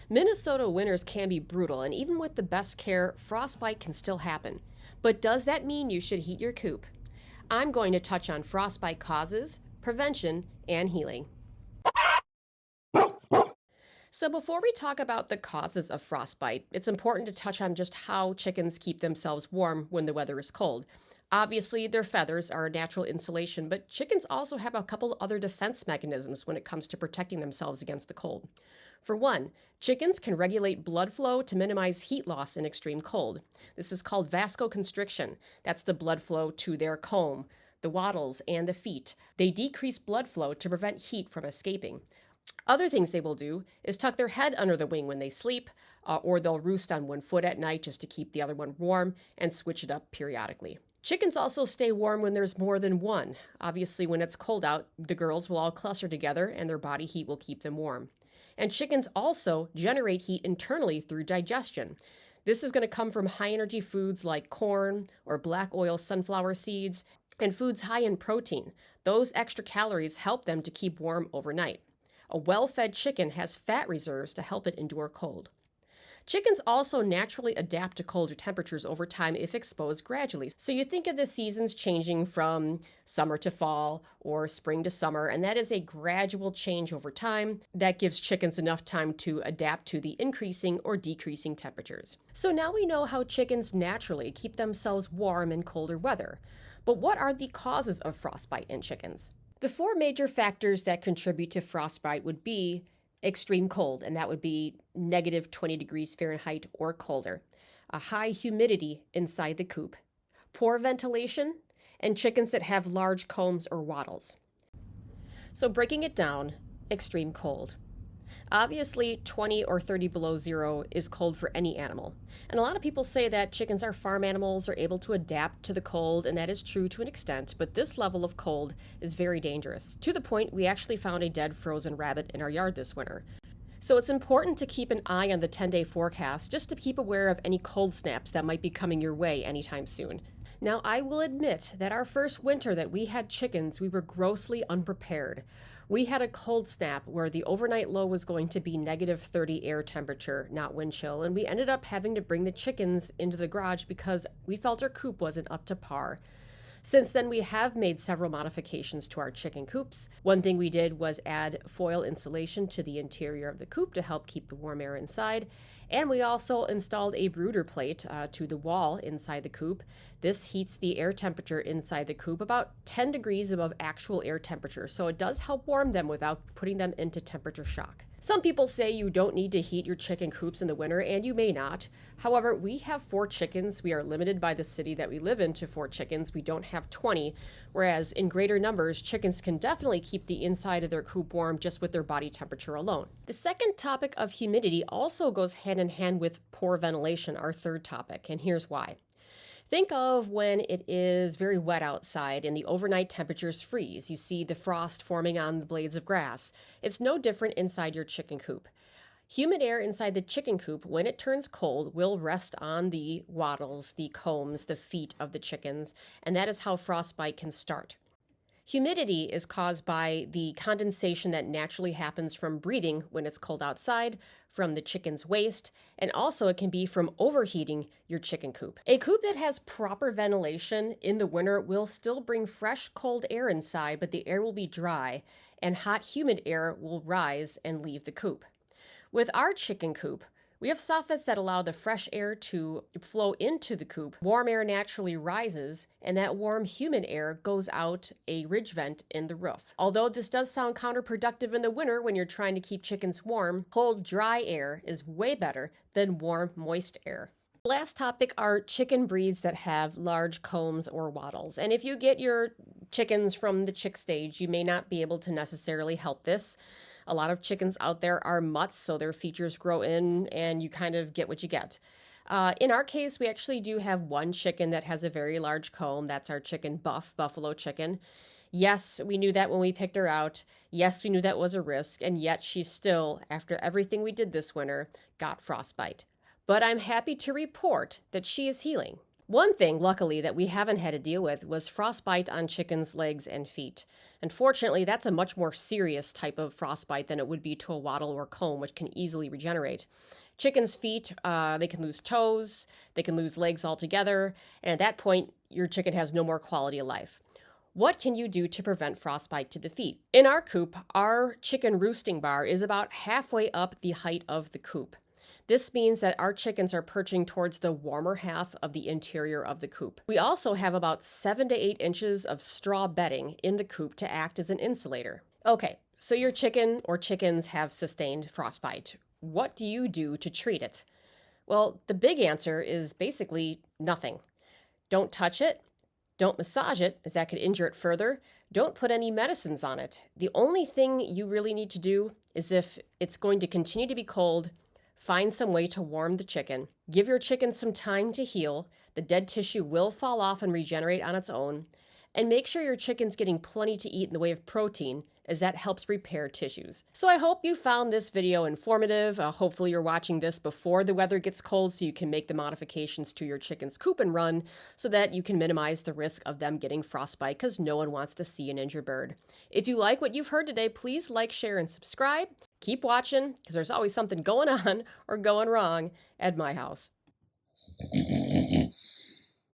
Minnesota winters can be brutal, and even with the best care, frostbite can still happen. But does that mean you should heat your coop? I'm going to touch on frostbite causes, prevention, and healing. So, before we talk about the causes of frostbite, it's important to touch on just how chickens keep themselves warm when the weather is cold. Obviously, their feathers are a natural insulation, but chickens also have a couple other defense mechanisms when it comes to protecting themselves against the cold. For one, chickens can regulate blood flow to minimize heat loss in extreme cold. This is called vasoconstriction. That's the blood flow to their comb, the wattles, and the feet. They decrease blood flow to prevent heat from escaping. Other things they will do is tuck their head under the wing when they sleep, or they'll roost on one foot at night just to keep the other one warm and switch it up periodically. Chickens also stay warm when there's more than one. Obviously, when it's cold out, the girls will all cluster together and their body heat will keep them warm. And chickens also generate heat internally through digestion. This is going to come from high energy foods like corn or black oil sunflower seeds and foods high in protein. Those extra calories help them to keep warm overnight. A well-fed chicken has fat reserves to help it endure cold. Chickens also naturally adapt to colder temperatures over time if exposed gradually. So you think of the seasons changing from summer to fall or spring to summer, and that is a gradual change over time that gives chickens enough time to adapt to the increasing or decreasing temperatures. So now we know how chickens naturally keep themselves warm in colder weather. But what are the causes of frostbite in chickens? The four major factors that contribute to frostbite would be extreme cold, and that would be negative 20 degrees Fahrenheit or colder, a high humidity inside the coop, poor ventilation, and chickens that have large combs or wattles. So breaking it down, extreme cold. Obviously, 20 or 30 below zero is cold for any animal. And a lot of people say that chickens are farm animals, are able to adapt to the cold, and that is true to an extent, but this level of cold is very dangerous. To the point, we actually found a dead frozen rabbit in our yard this winter. So it's important to keep an eye on the 10-day forecast just to keep aware of any cold snaps that might be coming your way anytime soon. Now, I will admit that our first winter that we had chickens, we were grossly unprepared. We had a cold snap where the overnight low was going to be negative 30 air temperature, not wind chill, and we ended up having to bring the chickens into the garage because we felt our coop wasn't up to par. Since then, we have made several modifications to our chicken coops. One thing we did was add foil insulation to the interior of the coop to help keep the warm air inside. And we also installed a brooder plate to the wall inside the coop. This heats the air temperature inside the coop about 10 degrees above actual air temperature, so it does help warm them without putting them into temperature shock. Some people say you don't need to heat your chicken coops in the winter, and you may not. However, we have 4 chickens. We are limited by the city that we live in to 4 chickens. We don't have 20, whereas in greater numbers, chickens can definitely keep the inside of their coop warm just with their body temperature alone. The second topic of humidity also goes hand in hand with poor ventilation, our third topic, and here's why. Think of when it is very wet outside and the overnight temperatures freeze. You see the frost forming on the blades of grass. It's no different inside your chicken coop. Humid air inside the chicken coop, when it turns cold, will rest on the wattles, the combs, the feet of the chickens, and that is how frostbite can start. Humidity is caused by the condensation that naturally happens from breathing when it's cold outside, from the chicken's waste, and also it can be from overheating your chicken coop. A coop that has proper ventilation in the winter will still bring fresh, cold air inside, but the air will be dry, and hot, humid air will rise and leave the coop. With our chicken coop, we have soffits that allow the fresh air to flow into the coop. Warm air naturally rises, and that warm, humid air goes out a ridge vent in the roof. Although this does sound counterproductive in the winter when you're trying to keep chickens warm, cold, dry air is way better than warm, moist air. Last topic are chicken breeds that have large combs or wattles. And if you get your chickens from the chick stage, you may not be able to necessarily help this. A lot of chickens out there are mutts, so their features grow in and you kind of get what you get. In our case, we actually do have one chicken that has a very large comb. That's our chicken Buff, buffalo chicken. Yes, we knew that when we picked her out. Yes, we knew that was a risk. And yet she still, after everything we did this winter, got frostbite. But I'm happy to report that she is healing. One thing, luckily, that we haven't had to deal with was frostbite on chickens' legs and feet. Unfortunately, that's a much more serious type of frostbite than it would be to a wattle or comb, which can easily regenerate. Chickens' feet, they can lose toes, they can lose legs altogether, and at that point, your chicken has no more quality of life. What can you do to prevent frostbite to the feet? In our coop, our chicken roosting bar is about halfway up the height of the coop. This means that our chickens are perching towards the warmer half of the interior of the coop. We also have about 7 to 8 inches of straw bedding in the coop to act as an insulator. Okay, so your chicken or chickens have sustained frostbite. What do you do to treat it? Well, the big answer is basically nothing. Don't touch it. Don't massage it, as that could injure it further. Don't put any medicines on it. The only thing you really need to do is if it's going to continue to be cold, find some way to warm the chicken. Give your chicken some time to heal. The dead tissue will fall off and regenerate on its own. And make sure your chicken's getting plenty to eat in the way of protein, as that helps repair tissues. So I hope you found this video informative. Hopefully you're watching this before the weather gets cold so you can make the modifications to your chicken's coop and run so that you can minimize the risk of them getting frostbite, because no one wants to see an injured bird. If you like what you've heard today, please like, share, and subscribe. Keep watching, because there's always something going on or going wrong at my house.